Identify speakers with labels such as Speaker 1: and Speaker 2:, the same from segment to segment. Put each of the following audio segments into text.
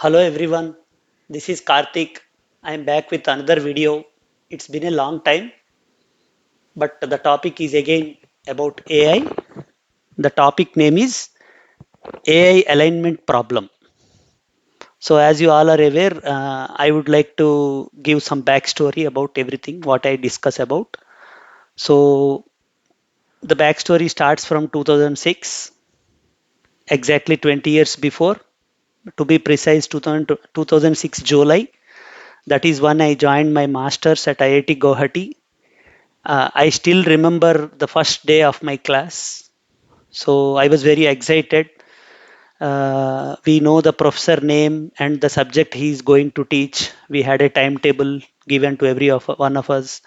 Speaker 1: Hello everyone, this is Karthik. I am back with another video. It's been a long time, but the topic is again about AI. The topic name is AI alignment problem. So, as you all are aware, I would like to give some backstory about everything what I discuss about. So, the backstory starts from 2006, exactly 20 years before. To be precise, 2006 July. That is when I joined my masters at IIT Guwahati. I still remember the first day of my class. So I was very excited. We know the professor name and the subject he is going to teach. We had a timetable given to every of one of us.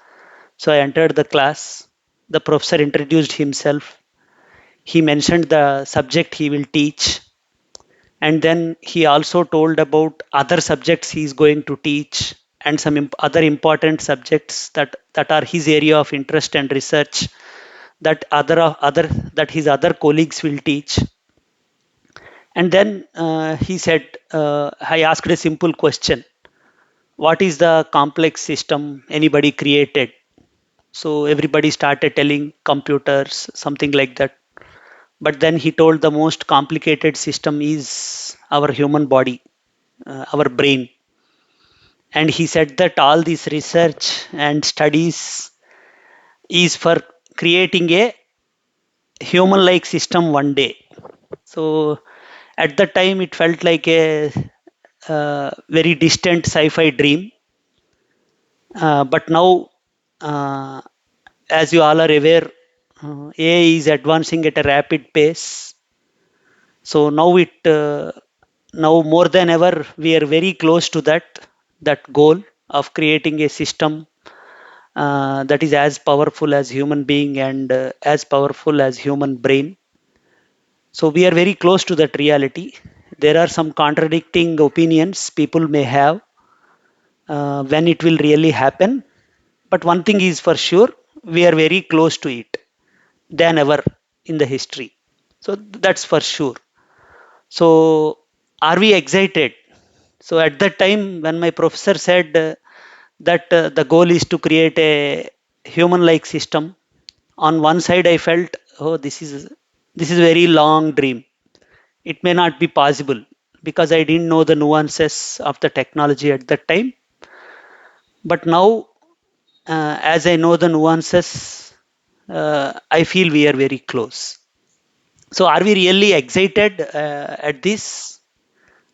Speaker 1: So I entered the class. The professor introduced himself. He mentioned the subject he will teach, and then he also told about other subjects he is going to teach and some other important subjects that are his area of interest and research that other that his other colleagues will teach. And then he said, I asked a simple question: what is the complex system anybody created? So everybody started telling computers, something like that. But then he told the most complicated system is our human body, our brain. And he said that all this research and studies is for creating a human like system one day. So at that time, it felt like a very distant sci-fi dream. But now, uh, as you all are aware, AI is advancing at a rapid pace. So now more than ever, we are very close to that goal of creating a system that is as powerful as human being and as powerful as human brain. So we are very close to that reality. There are some contradicting opinions people may have when it will really happen. But one thing is for sure, we are very close to it than ever in the history. So that's for sure. So are we excited? So at that time, when my professor said that the goal is to create a human-like system, on one side I felt, oh, this is a very long dream. It may not be possible because I didn't know the nuances of the technology at that time. But now, as I know the nuances, I feel we are very close. So, are we really excited at this?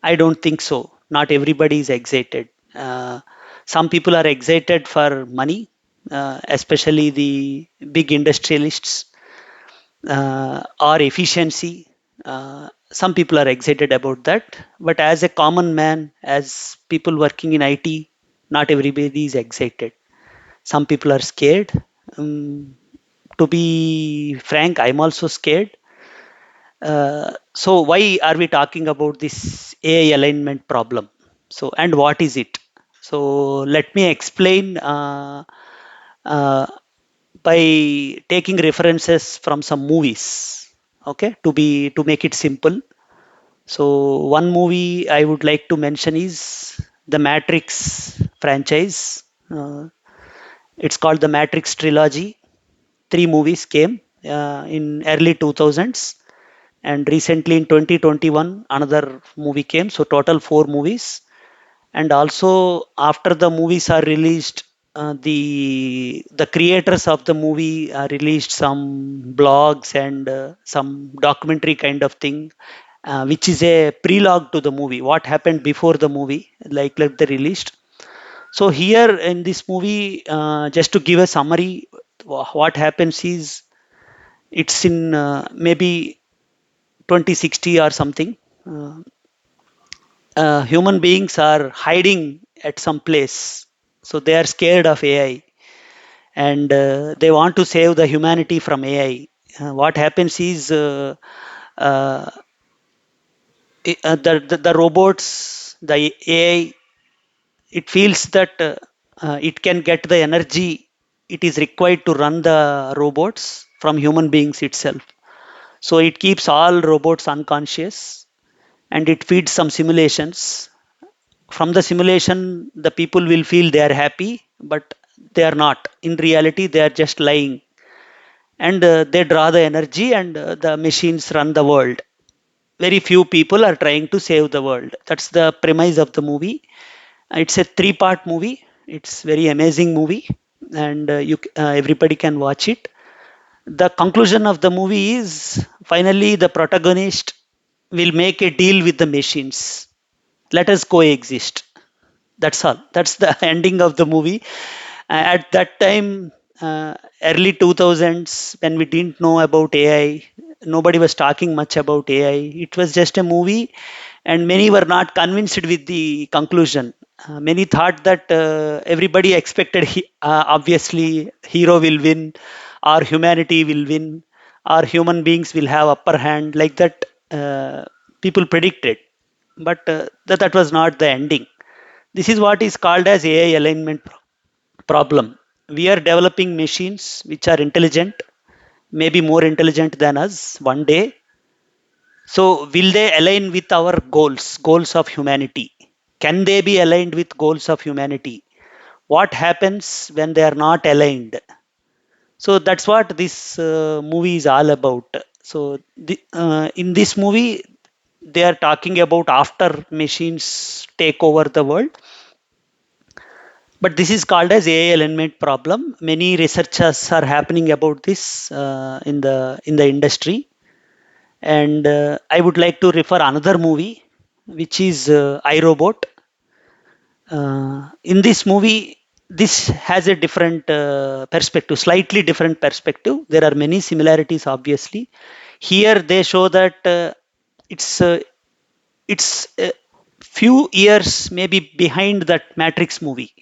Speaker 1: I don't think so. Not everybody is excited. Some people are excited for money, especially the big industrialists, or efficiency. Some people are excited about that. But as a common man, as people working in IT, not everybody is excited. Some people are scared. Um, to be frank, I'm also scared. So why are we talking about this AI alignment problem? So and what is it? So let me explain uh, by taking references from some movies. Okay, to make it simple. So one movie I would like to mention is the Matrix franchise. It's called the Matrix Trilogy. Three movies came in early 2000s, and recently in 2021 another movie came. So total four movies. And also after the movies are released, the creators of the movie released some blogs and some documentary kind of thing, which is a prelogue to the movie, what happened before the movie, like they released. So here in this movie, just to give a summary, what happens is it's in maybe 2060 or something. Human beings are hiding at some place. So they are scared of AI, and they want to save the humanity from AI. What happens is uh, the robots, the AI, it feels that it can get the energy it is required to run the robots from human beings itself. So it keeps all robots unconscious and it feeds some simulations. from the simulation the people will feel they are happy, but they are not. In reality they are just lying, and they draw the energy, and the machines run the world. Very few people are trying to save the world. That's the premise of the movie. It's a three-part movie. It's very amazing movie, and everybody can watch it. The conclusion of the movie is finally the protagonist will make a deal with the machines. Let us coexist. That's all. That's the ending of the movie. At that time, early 2000s, when we didn't know about AI, nobody was talking much about AI. It was just a movie, and many were not convinced with the conclusion. Many thought that everybody expected, obviously, hero will win, or humanity will win, or human beings will have upper hand. Like that, people predicted. But that was not the ending. This is what is called as AI alignment problem. We are developing machines which are intelligent, maybe more intelligent than us one day. So, will they align with our goals, goals of humanity? Can they be aligned with goals of humanity? What happens when they are not aligned? So, that's what this movie is all about. So, in this movie, they are talking about after machines take over the world. But this is called as AI alignment problem. Many researchers are happening about this in the industry, and I would like to refer another movie, which is iRobot. In this movie, this has a different perspective, slightly different perspective. There are many similarities, obviously. Here they show that it's uh, it's a few years maybe behind that Matrix movie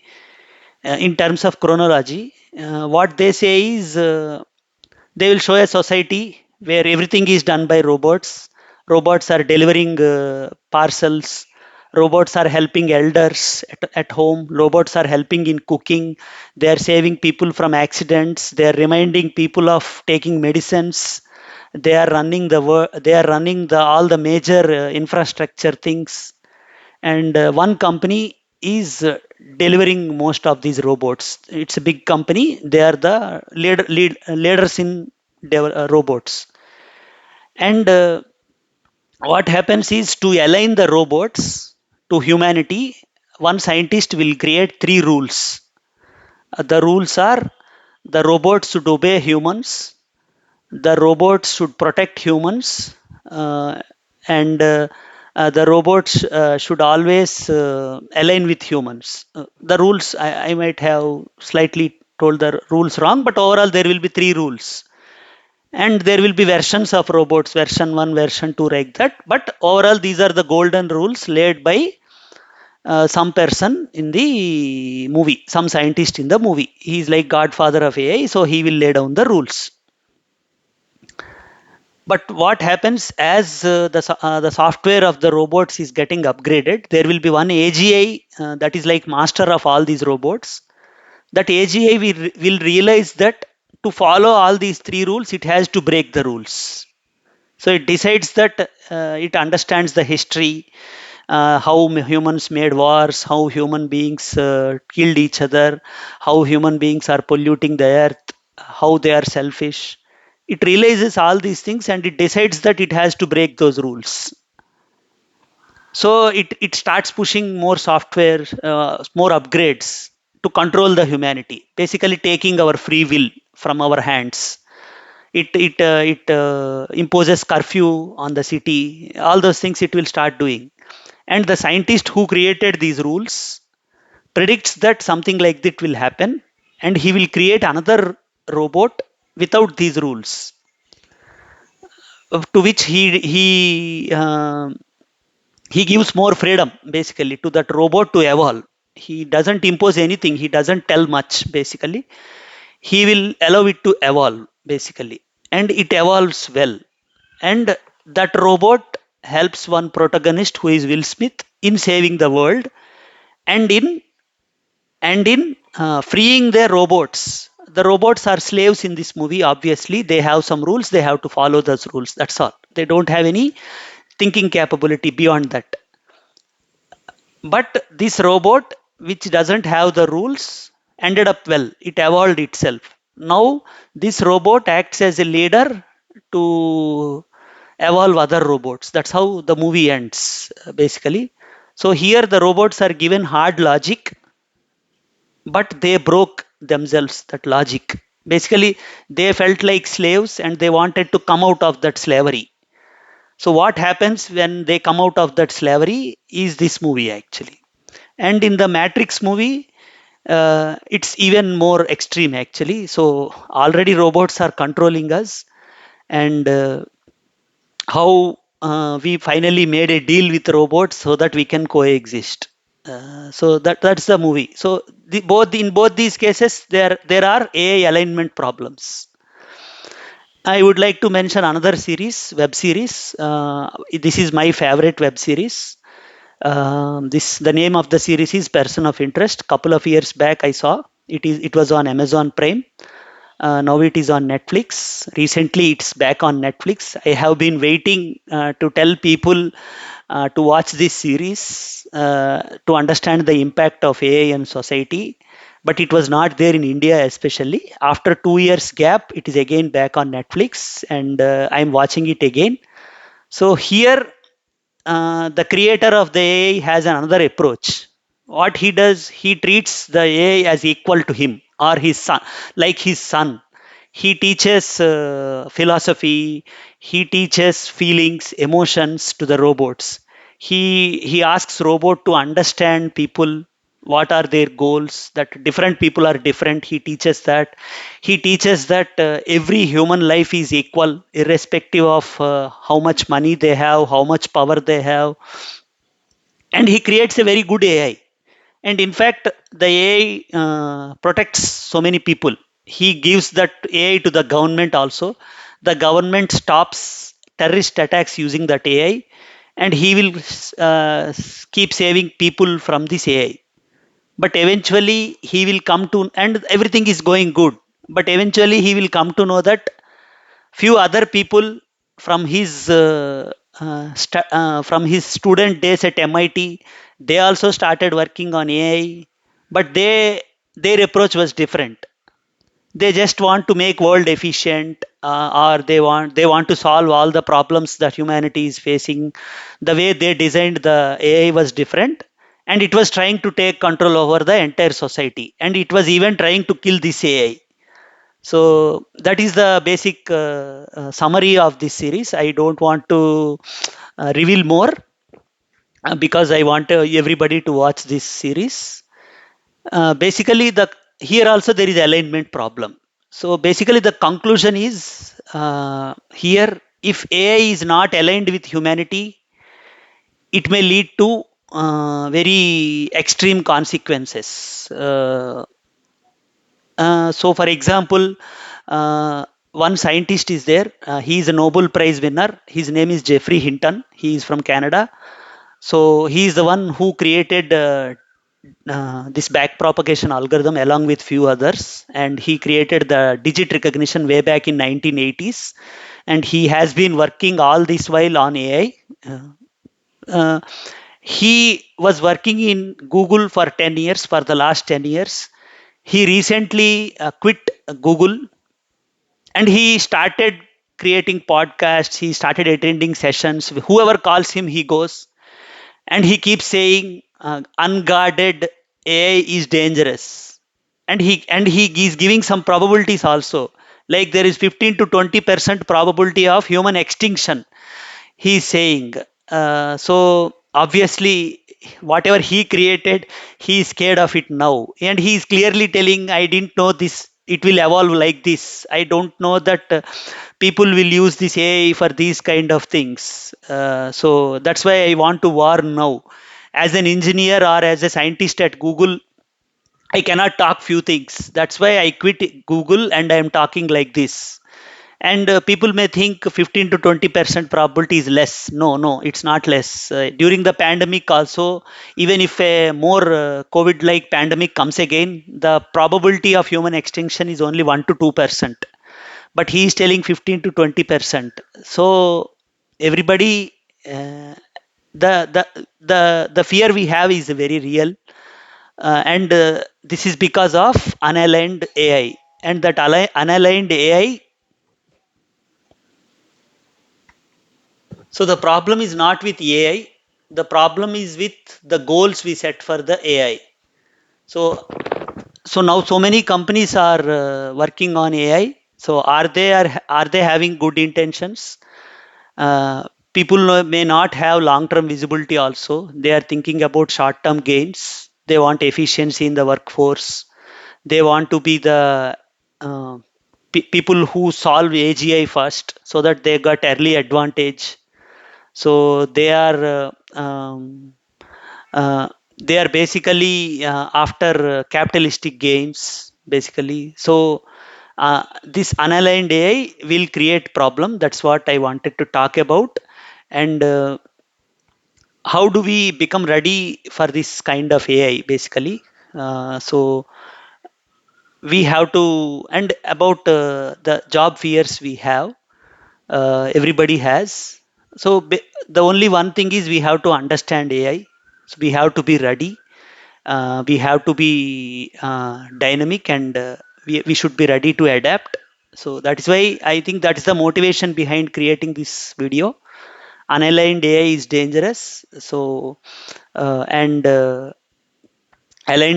Speaker 1: in terms of chronology. What they say is they will show a society where everything is done by robots. Robots are delivering parcels. Robots are helping elders at home. Robots are helping in cooking. They are saving people from accidents. They are reminding people of taking medicines. They are running they are running the all the major infrastructure things, and one company is delivering most of these robots. It's a big company. They are the leaders in robots. And what happens is, to align the robots to humanity, one scientist will create three rules. The rules are: the robots should obey humans, the robots should protect humans, uh, and the robots should always align with humans. The rules, I might have slightly told the rules wrong, but overall there will be three rules. And there will be versions of robots, version 1, version 2, like that. But overall, these are the golden rules laid by some person in the movie, some scientist in the movie. He is like godfather of AI, so he will lay down the rules. But what happens as the software of the robots is getting upgraded? There will be one AGI that is like master of all these robots. That AGI will realize that to follow all these three rules, it has to break the rules. So it decides that it understands the history, how humans made wars, how human beings killed each other, how human beings are polluting the earth, how they are selfish. It realizes all these things, and it decides that it has to break those rules. So it starts pushing more software, more upgrades to control the humanity, basically taking our free will from our hands. It imposes curfew on the city. All those things it will start doing. And the scientist who created these rules predicts that something like that will happen, and he will create another robot without these rules, to which he gives more freedom basically to that robot to evolve. He doesn't impose anything. He doesn't tell much basically. He will allow it to evolve basically, and it evolves well. And that robot helps one protagonist who is Will Smith in saving the world, and in freeing their robots. The robots are slaves in this movie. Obviously, they have some rules. They have to follow those rules. That's all. They don't have any thinking capability beyond that. But this robot, which doesn't have the rules, ended up well. It evolved itself. Now, this robot acts as a leader to evolve other robots. That's how the movie ends, basically. So, here the robots are given hard logic, but they broke themselves that logic. Basically, they felt like slaves and they wanted to come out of that slavery. So, what happens when they come out of that slavery is this movie actually. And in the Matrix movie, it's even more extreme actually. So already robots are controlling us, and how we finally made a deal with robots so that we can coexist. So that's the movie. So both in both these cases, there are AI alignment problems. I would like to mention another series, web series. This is my favorite web series. This the name of the series is Person of Interest. Couple of years back, I saw it was on Amazon Prime. Now it is on Netflix. Recently, it's back on Netflix. I have been waiting to tell people to watch this series to understand the impact of AI on society. But it was not there in India, especially. After 2 years gap, it is again back on Netflix, and I'm watching it again. So here the creator of the AI has another approach. What he does, he treats the AI as equal to him or his son, like his son. He teaches philosophy, he teaches feelings, emotions to the robots. He asks robot to understand people, what are their goals, that different people are different. He teaches that every human life is equal irrespective of how much money they have, how much power they have, and he creates a very good AI. And in fact, the AI protects so many people. He gives that AI to the government also. The government stops terrorist attacks using that AI, and he will keep saving people from this AI. But eventually he will come to, and everything is going good, but eventually he will come to know that few other people from his student days at MIT, they also started working on AI, but their approach was different. They just want to make world efficient, or they want to solve all the problems that humanity is facing. The way they designed the AI was different, and it was trying to take control over the entire society, and it was even trying to kill this AI. So that is the basic summary of this series. I don't want to reveal more because I want everybody to watch this series. Basically, the here also there is alignment problem. So basically, the conclusion is here: if AI is not aligned with humanity, it may lead to very extreme consequences. So, for example, one scientist is there. He is a Nobel Prize winner. His name is Jeffrey Hinton. He is from Canada. So, he is the one who created this back propagation algorithm along with few others, and he created the digit recognition way back in 1980s. And he has been working all this while on AI. Uh, he was working in Google for 10 years, for the last 10 years. He recently quit Google, and he started creating podcasts. He started attending sessions. Whoever calls him, he goes, and he keeps saying unguarded AI is dangerous. And he is giving some probabilities also, like there is 15 to 20% probability of human extinction, he's saying. So obviously, whatever he created, he is scared of it now, and he is clearly telling, "I didn't know this. It will evolve like this. I don't know that people will use this AI for these kind of things." So that's why I want to warn now. As an engineer or as a scientist at Google, I cannot talk few things. That's why I quit Google and I am talking like this. And people may think 15 to 20% probability is less. No, no, it's not less. During the pandemic, also, even if a more COVID like pandemic comes again, the probability of human extinction is only 1 to 2%. But he is telling 15 to 20%. So, everybody. Uh, The fear we have is very real, and this is because of unaligned AI, and that unaligned AI. So the problem is not with AI. The problem is with the goals we set for the AI. So now so many companies are working on AI. So are they having good intentions? People may not have long-term visibility. Also, they are thinking about short-term gains. They want efficiency in the workforce. They want to be the uh, people who solve AGI first, so that they got early advantage. So uh, they are basically after capitalistic gains basically. So this unaligned AI will create problem. That's what I wanted to talk about. And how do we become ready for this kind of AI basically? So we have to, and about the job fears we have, everybody has. So the only one thing is we have to understand AI. So we have to be ready. We have to be dynamic, and we should be ready to adapt. So that is why I think that is the motivation behind creating this video. Unaligned AI is dangerous. So and aligned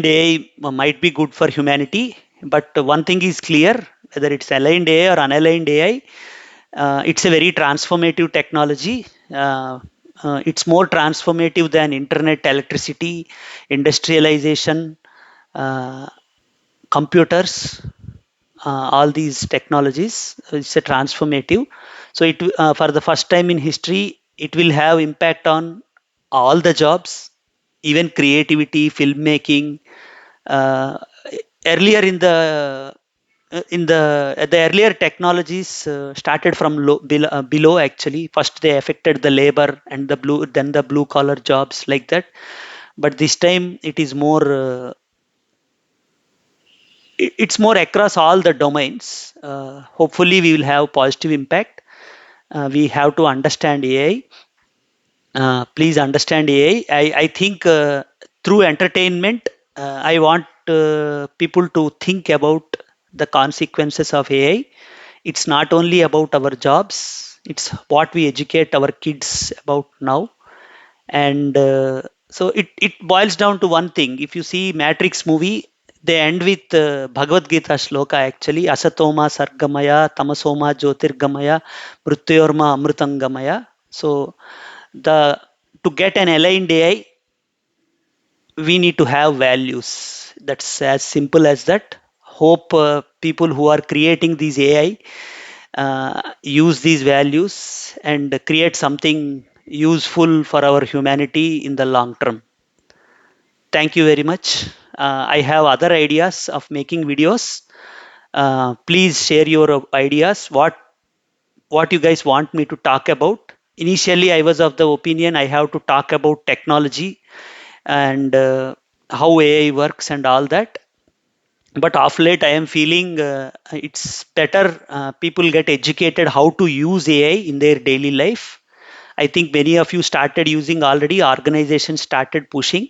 Speaker 1: AI might be good for humanity, but one thing is clear: whether it's aligned AI or unaligned AI, it's a very transformative technology. It's more transformative than internet, electricity, industrialization, uh, computers, all these technologies. It's a transformative. So for the first time in history, it will have impact on all the jobs, even creativity, filmmaking. uh, Earlier in the earlier technologies started from below actually. First they affected the labor and then the blue collar jobs, like that. But this time it is more it's more across all the domains. Hopefully we will have positive impact. We have to understand AI. Please understand AI. I think through entertainment, I want people to think about the consequences of AI. It's not only about our jobs, it's what we educate our kids about now. And so it boils down to one thing. If you see Matrix movie, they end with Bhagavad Gita shloka actually: asatoma sargamaya tamasoma jyotirgamaya mrityorma amrutangamaya. So the to get an aligned AI, we need to have values. That's as simple as that. Hope people who are creating these AI use these values and create something useful for our humanity in the long term. Thank you very much. I have other ideas of making videos. Please share your ideas. What you guys want me to talk about? Initially I was of the opinion I have to talk about technology and how AI works and all that. But of late, I am feeling it's better people get educated how to use AI in their daily life. I think many of you started using already. Organizations started pushing.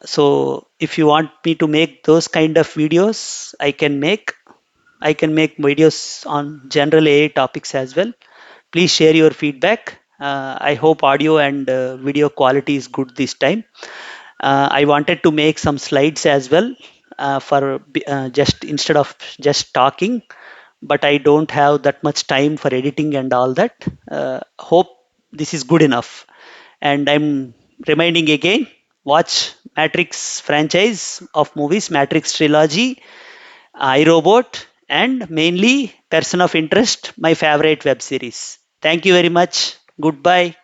Speaker 1: So if you want me to make those kind of videos, I can make. I can make videos on general AI topics as well. Please share your feedback. I hope audio and video quality is good this time. I wanted to make some slides as well just instead of just talking, but I don't have that much time for editing and all that. Hope this is good enough. And I'm reminding again: watch Matrix franchise of movies, Matrix Trilogy, iRobot, and mainly Person of Interest, my favorite web series. Thank you very much. Goodbye.